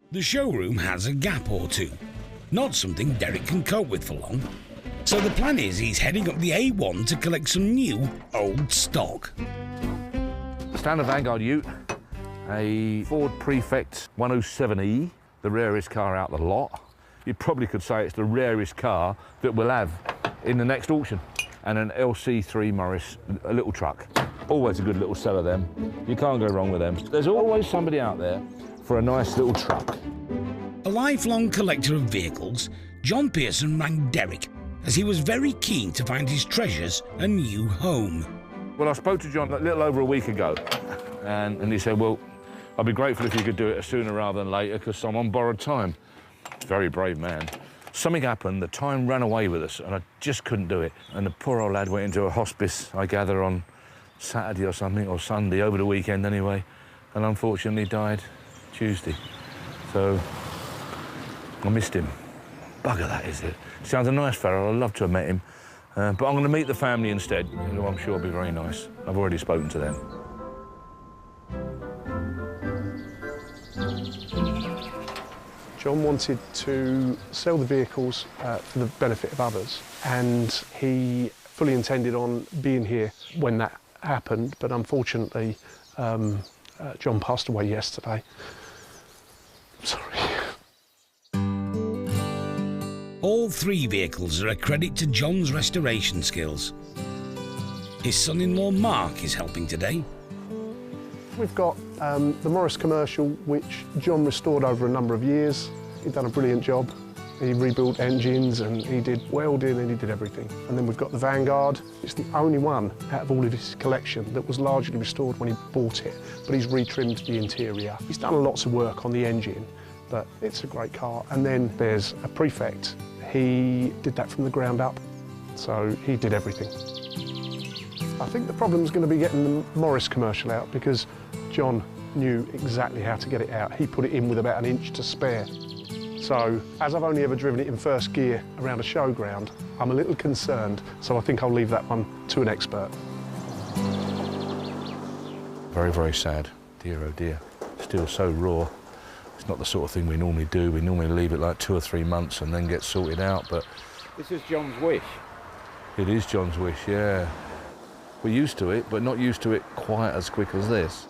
The showroom has a gap or two, not something Derek can cope with for long. So the plan is he's heading up the A1 to collect some new, old stock. Standard Vanguard Ute, a Ford Prefect 107E, the rarest car out the lot. You probably could say it's the rarest car that we'll have in the next auction. And an LC3 Morris, a little truck. Always a good little seller, them. You can't go wrong with them. There's always somebody out there for a nice little truck. A lifelong collector of vehicles, John Pearson rang Derek as he was very keen to find his treasures a new home. Well, I spoke to John a little over a week ago, and he said, well, I'd be grateful if you could do it sooner rather than later because I'm on borrowed time. Very brave man. Something happened, the time ran away with us, and I just couldn't do it. And the poor old lad went into a hospice, I gather, on Saturday or something, or Sunday, over the weekend anyway, and unfortunately died Tuesday. So I missed him. Bugger that, is it? Sounds a nice fellow, I'd love to have met him. But I'm going to meet the family instead, who I'm sure will be very nice. I've already spoken to them. John wanted to sell the vehicles for the benefit of others, and he fully intended on being here when that happened, but unfortunately, John passed away yesterday. Sorry. All three vehicles are a credit to John's restoration skills. His son-in-law Mark is helping today. We've got the Morris Commercial, which John restored over a number of years. He'd done a brilliant job. He rebuilt engines and he did welding and he did everything. And then we've got the Vanguard. It's the only one out of all of his collection that was largely restored when he bought it, but he's retrimmed the interior. He's done lots of work on the engine, but it's a great car. And then there's a Prefect. He did that from the ground up, so he did everything. I think the problem is going to be getting the Morris Commercial out because John knew exactly how to get it out. He put it in with about an inch to spare. So, as I've only ever driven it in first gear around a showground, I'm a little concerned, so I think I'll leave that one to an expert. Very, very sad. Dear, oh dear. Still so raw. It's not the sort of thing we normally do. We normally leave it like 2 or 3 months and then get sorted out, but... This is John's wish. It is John's wish, yeah. We're used to it, but not used to it quite as quick as this.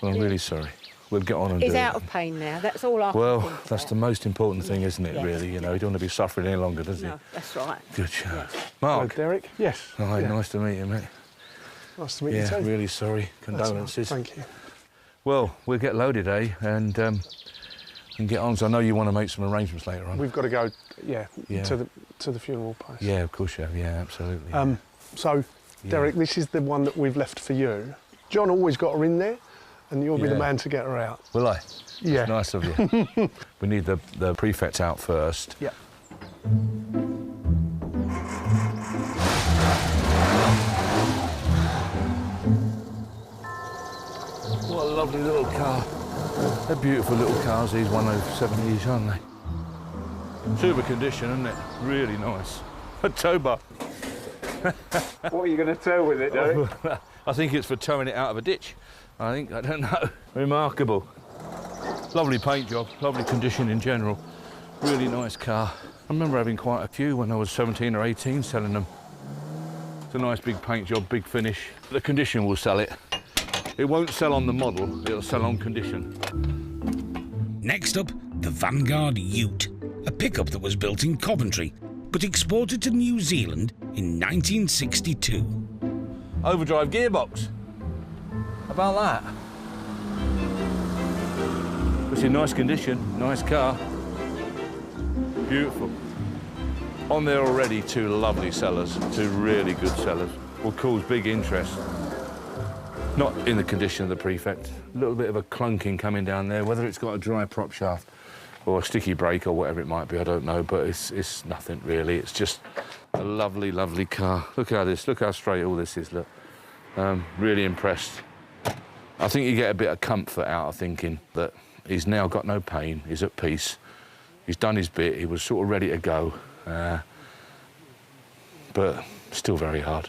Well, I'm really sorry. We'll get on and do it. He's out of pain now, that's all I can Well, think that's about. the most important thing, isn't it, Yeah. really? You know, he don't want to be suffering any longer, does he? No, that's right. Good chap. Yeah. Mark. Hello, Derek. Yes. Hi, Yeah. nice to meet you, mate. Nice to meet you Yeah, too. really sorry. That's Condolences. all right. Thank you. Well, we'll get loaded, eh? And get on. So I know you want to make some arrangements later on. We've got to go, yeah. Yeah. to the funeral place. Yeah, of course you have. Yeah, absolutely. So, Derek, this is the one that we've left for you. John always got her in there, and you'll be the Yeah. man to get her out. Will I? Yeah. Nice of you. We need the Prefect out first. Yeah. What a lovely little car. They're beautiful little cars, these 107Es, aren't they? Super condition, isn't it? Really nice. A tow bar. What are you going to tow with it, Derek? I think it's for towing it out of a ditch. I don't know. Remarkable. Lovely paint job, lovely condition in general. Really nice car. I remember having quite a few when I was 17 or 18 selling them. It's a nice big paint job, big finish. The condition will sell it. It won't sell on the model, it'll sell on condition. Next up, the Vanguard Ute, a pickup that was built in Coventry, but exported to New Zealand in 1962. Overdrive gearbox. How about that? It's in nice condition, nice car. Beautiful. On there already, 2 lovely sellers, 2 really good sellers. Will cause big interest. Not in the condition of the Prefect. A little bit of a clunking coming down there, whether it's got a dry prop shaft or a sticky brake or whatever it might be, I don't know, but it's nothing really. It's just a lovely, lovely car. Look how straight all this is, look. Really impressed. I think you get a bit of comfort out of thinking that he's now got no pain, he's at peace, he's done his bit, he was sort of ready to go, but still very hard,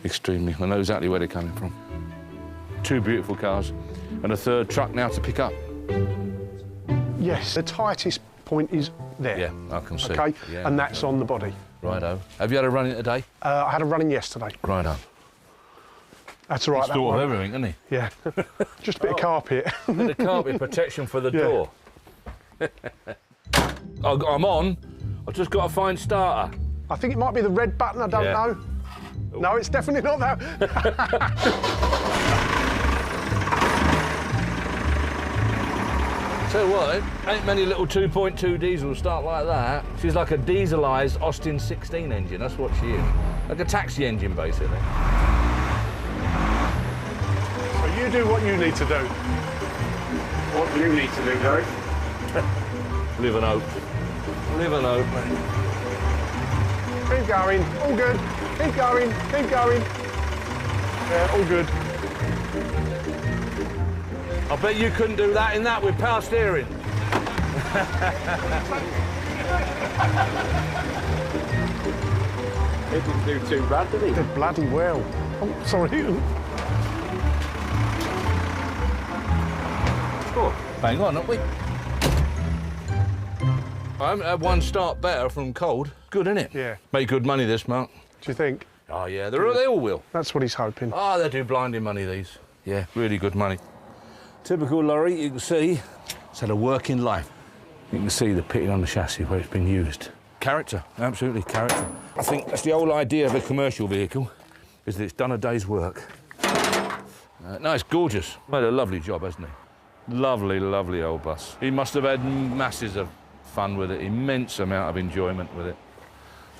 extremely. I know exactly where they're coming from. 2 beautiful cars and a 3rd truck now to pick up. Yes, the tightest point is there. Yeah, I can see. Okay, Yeah. and that's on the body. Righto. Have you had a run in today? I had a running yesterday. Righto. That's all right. He's that thought of one. everything, isn't he? Yeah, just a bit of carpet. Bit of carpet protection for the Yeah. door. I'm on. I've just got to find starter. I think it might be the red button. I don't Yeah. know. No, it's definitely not that. Tell you what, ain't many little 2.2 diesels start like that. She's like a dieselised Austin 16 engine, that's what she is. Like a taxi engine, basically. So you do what you need to do. What do you need to do, Derek? Live and hope. Live and hope, mate. Keep going. All good. Keep going. Keep going. Yeah, all good. I bet you couldn't do that in that with power steering. It didn't do too bad, did he? Did bloody well. Oh, sorry. Oh, bang on, haven't we? I haven't had one start better from cold. Good, isn't it? Yeah. Make good money, this, Mark. Do you think? Oh, yeah, they all will. That's what he's hoping. Oh, they do blinding money, these. Yeah, really good money. Typical lorry, you can see, it's had a working life. You can see the pitting on the chassis where it's been used. Character, absolutely character. I think that's the whole idea of a commercial vehicle, is that it's done a day's work. No, it's gorgeous. Made a lovely job, hasn't he? Lovely, lovely old bus. He must have had masses of fun with it, immense amount of enjoyment with it.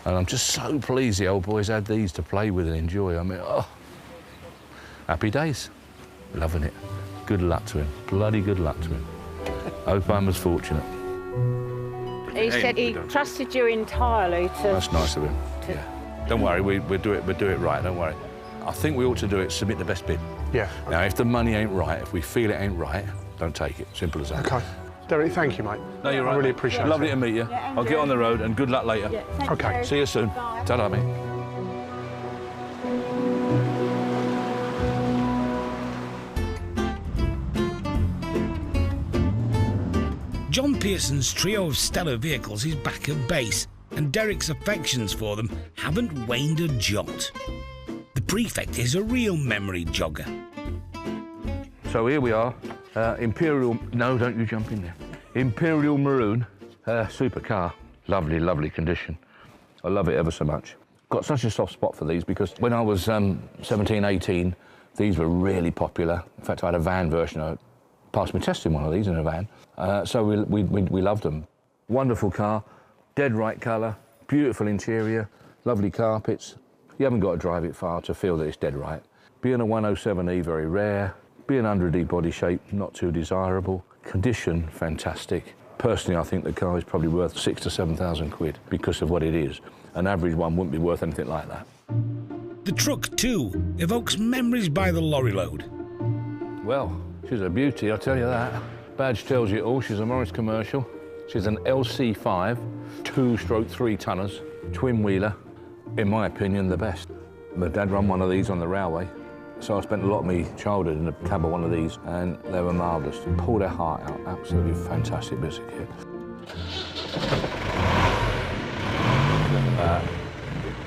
And I'm just so pleased the old boys had these to play with and enjoy. I mean, oh, happy days. Loving it. Good luck to him. Bloody good luck to him. Hope I'm as fortunate. He said he trusted you entirely to... That's nice of him. Yeah. Don't worry, we'll do it right, don't worry. I think we ought to do it, submit the best bid. Yeah. Now, if the money ain't right, if we feel it ain't right, don't take it. Simple as that. Okay. Derek, thank you, mate. No, you're right. I really appreciate it. Lovely to meet you. Yeah, I'll get on the road and good luck later. Yeah, thank Okay. you. See you soon. Bye. Ta-da, mate. John Pearson's trio of stellar vehicles is back at base, and Derek's affections for them haven't waned a jot. The Prefect is a real memory jogger. So here we are, Imperial... No, don't you jump in there. Imperial Maroon, super car. Lovely, lovely condition. I love it ever so much. Got such a soft spot for these because when I was 17, 18, these were really popular. In fact, I had a van version. I passed my test in one of these in a van. So we loved them. Wonderful car, dead right colour, beautiful interior, lovely carpets. You haven't got to drive it far to feel that it's dead right. Being a 107E, very rare. Being 100E body shape, not too desirable. Condition, fantastic. Personally, I think the car is probably worth 6,000 to 7,000 quid because of what it is. An average one wouldn't be worth anything like that. The truck, too, evokes memories by the lorry load. Well, she's a beauty, I'll tell you that. Badge tells you it all. She's a Morris commercial. She's an LC5, 2/3 tonners, twin wheeler. In my opinion, the best. My dad ran one of these on the railway, so I spent a lot of my childhood in the cab of one of these, and they were marvellous. They pull their heart out. Absolutely fantastic bits of kit. Look at that.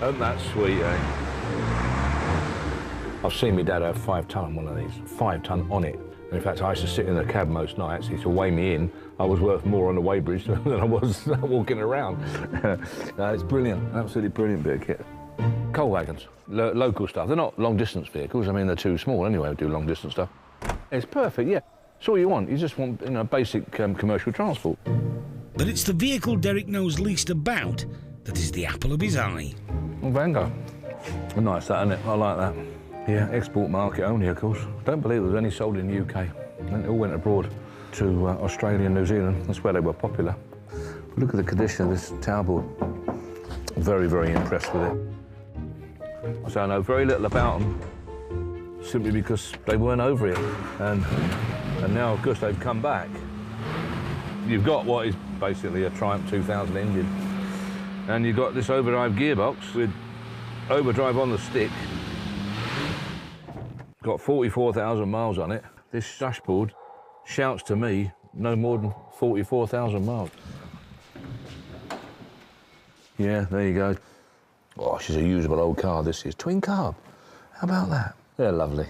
Isn't that sweet, eh? I've seen my dad have 5 ton on one of these, 5 ton on it. In fact, I used to sit in the cab most nights. He used to weigh me in. I was worth more on the weighbridge than I was walking around. No, it's brilliant, absolutely brilliant bit of kit. Coal wagons, local stuff. They're not long-distance vehicles. I mean, they're too small anyway to do long-distance stuff. It's perfect, yeah. It's all you want. You just want, basic commercial transport. But it's the vehicle Derek knows least about that is the apple of his eye. Well, Vanguard. Nice, that, isn't it? I like that. Yeah, export market only, of course. Don't believe there was any sold in the UK. They all went abroad to Australia and New Zealand. That's where they were popular. Look at the condition of this tailboard. Very, very impressed with it. So I know very little about them, simply because they weren't over it. And now, of course, they've come back. You've got what is basically a Triumph 2000 engine. And you've got this overdrive gearbox with overdrive on the stick. Got 44,000 miles on it. This dashboard shouts to me no more than 44,000 miles. Yeah, there you go. Oh, she's a usable old car, this is. Twin carb. How about that? They're lovely.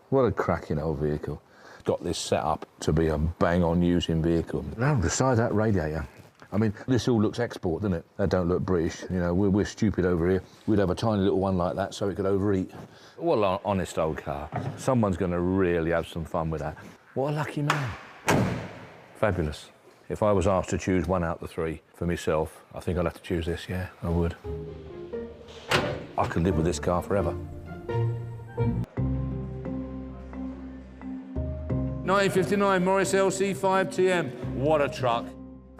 What a cracking old vehicle. Got this set up to be a bang-on using vehicle. Now, beside that radiator, I mean, this all looks export, doesn't it? They don't look British. You know, we're stupid over here. We'd have a tiny little one like that so it could overeat. What an honest old car. Someone's going to really have some fun with that. What a lucky man. Fabulous. If I was asked to choose one out of the three for myself, I think I'd have to choose this, yeah, I would. I could live with this car forever. 1959 Morris LC5TM. What a truck.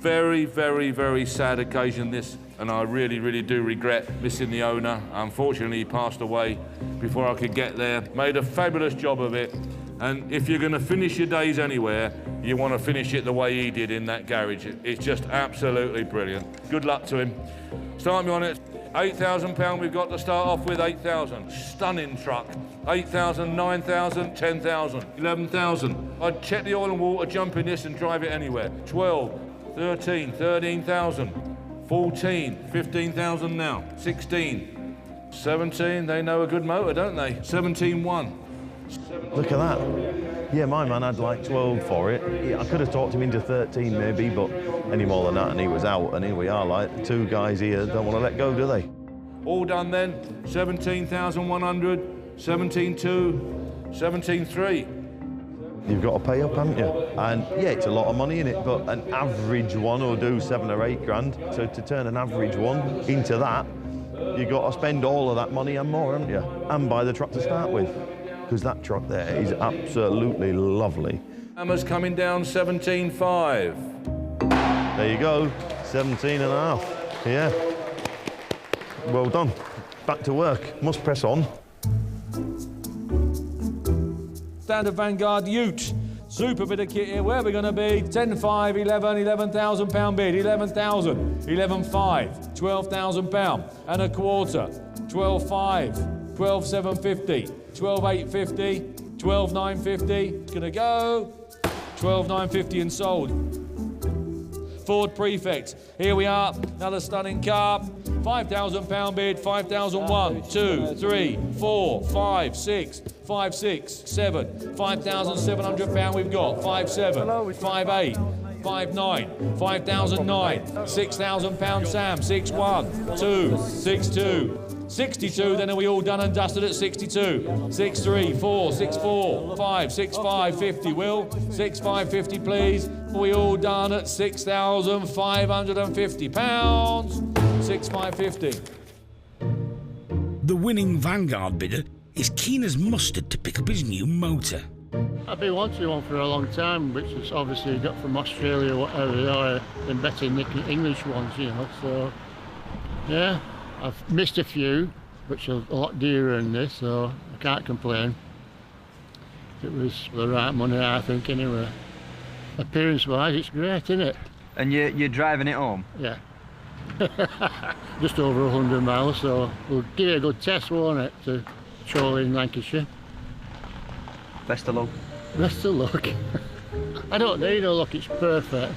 Very, very, very sad occasion, this, and I really, really do regret missing the owner. Unfortunately, he passed away before I could get there. Made a fabulous job of it, and if you're going to finish your days anywhere, you want to finish it the way he did in that garage. It's just absolutely brilliant. Good luck to him. Start me on it. £8,000 we've got to start off with, 8,000. Stunning truck. 8,000, 9,000, 10,000, 11,000. I'd check the oil and water, jump in this and drive it anywhere. 12, 13, 13,000, 14, 15,000 now, 16, 17, they know a good motor, don't they? 17.1. Look at that. Yeah, my man had like 12 for it. I could have talked him into 13 maybe, but any more than that and he was out, and here we are, like, two guys here don't want to let go, do they? All done then, 17,100, 17.2, 17.3. You've got to pay up, haven't you? And yeah, it's a lot of money in it, but an average one will do 7 or 8 grand. So to turn an average one into that, you've got to spend all of that money and more, haven't you? And buy the truck to start with, because that truck there is absolutely lovely. Hammer's coming down 17.5. There you go, 17 and a half. Yeah. Well done. Back to work. Must press on. Standard Vanguard Ute. Super bit of kit here. Where are we going to be? 10.5, 11, 11,000 pound bid. 11,000, 11.5, 12,000 pound and a quarter. 12.5, 12,750, 12,850, 12,950. Gonna go. 12,950 and sold. Ford Prefect. Here we are. Another stunning car. £5,000 bid. 5,001, 2, 3, 4, 5, 6. 5, 6, 7, £5,700 we've got, 5, 7, 5, 8, 5, 9, 5,009, £6,000 Sam, 6, 1, 2, 6, 2, 62, then are we all done and dusted at 62, 6, 3, 4, 6, 4, 5, 6, 5, 50, Will, 6, 5, 50 please, are we all done at £6,550, 6, 5, 50. The winning Vanguard bidder is keen as mustard to pick up his new motor. I've been wanting one for a long time, which is obviously got from Australia or whatever, or the better English ones, you know, so yeah, I've missed a few, which are a lot dearer than this, so I can't complain. It was the right money, I think, anyway. Appearance-wise, it's great, isn't it? And you're driving it home? Yeah. Just over 100 miles, so we'll give it a good test, won't it, to Chorley in Lancashire. Best of luck. Best of luck. I don't need no luck, it's perfect.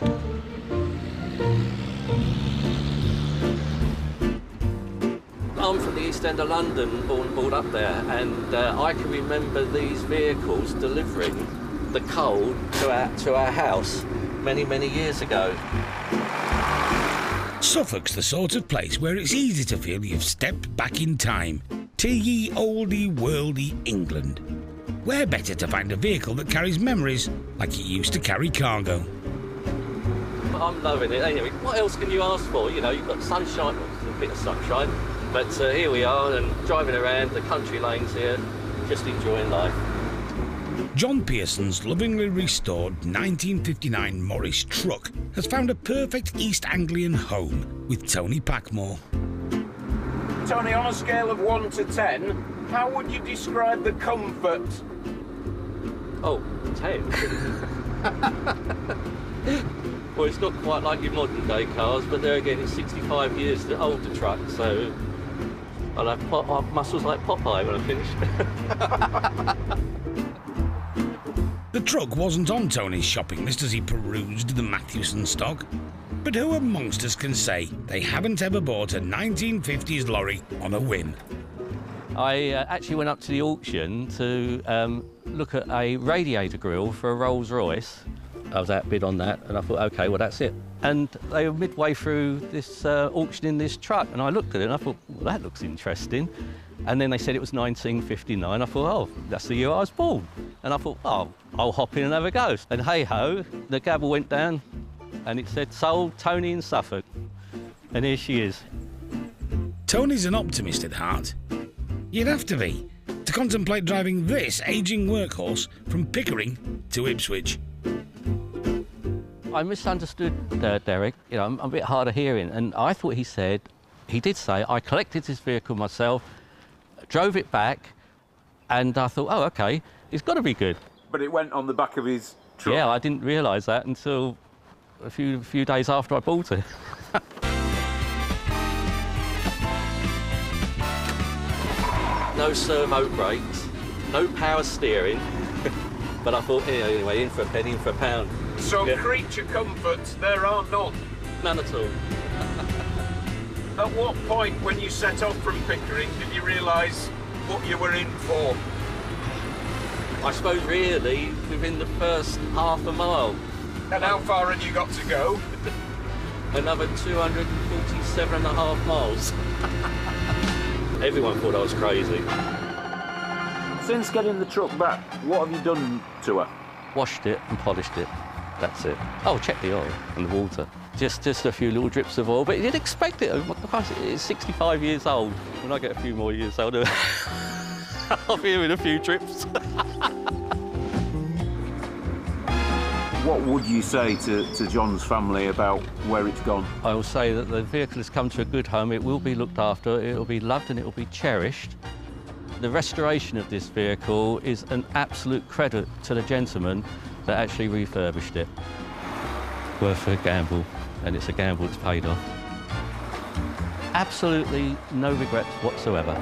I'm from the East End of London, born and brought up there, and I can remember these vehicles delivering the coal to our house many, many years ago. Suffolk's the sort of place where it's easy to feel you've stepped back in time to ye olde worldy England. Where better to find a vehicle that carries memories like it used to carry cargo? I'm loving it. Anyway, what else can you ask for? You know, you've got sunshine, well, a bit of sunshine, but here we are, and driving around the country lanes here, just enjoying life. John Pearson's lovingly restored 1959 Morris truck has found a perfect East Anglian home with Tony Packmore. Tony, on a scale of 1 to 10, how would you describe the comfort? Oh, 10. Well, it's not quite like your modern day cars, but there again, it's 65 years old, the truck, so I'll have muscles like Popeye when I finish. The truck wasn't on Tony's shopping list as he perused the Matthewson stock, but who amongst us can say they haven't ever bought a 1950s lorry on a whim? I actually went up to the auction to look at a radiator grille for a Rolls Royce. I was outbid on that, and I thought, OK, well, that's it. And they were midway through this auctioning this truck, and I looked at it and I thought, well, that looks interesting. And then they said it was 1959. I thought, oh, that's the year I was born. And I thought, oh, I'll hop in and have a go. And hey-ho, the gavel went down, and it said, sold Tony in Suffolk. And here she is. Tony's an optimist at heart. You'd have to be, to contemplate driving this ageing workhorse from Pickering to Ipswich. I misunderstood Derek. You know, I'm a bit hard of hearing, and I thought he did say, I collected this vehicle myself, drove it back, and I thought, oh, OK, it's got to be good. But it went on the back of his truck? Yeah, I didn't realise that until a few days after I bought it. No servo brakes, no power steering, but I thought, yeah, anyway, in for a penny, in for a pound. So yeah. Creature comforts, there are none? None at all. At what point, when you set off from Pickering, did you realise what you were in for? I suppose really within the first half a mile. And how far had you got to go? Another 247.5 miles. Everyone thought I was crazy. Since getting the truck back, what have you done to her? Washed it and polished it. That's it. Oh, check the oil and the water. Just a few little drips of oil, but you didn't expect it. It's 65 years old. When I get a few more years older, I'll be in a few trips. What would you say to John's family about where it's gone? I will say that the vehicle has come to a good home. It will be looked after, it will be loved and it will be cherished. The restoration of this vehicle is an absolute credit to the gentleman that actually refurbished it. Worth a gamble, and it's a gamble that's paid off. Absolutely no regrets whatsoever.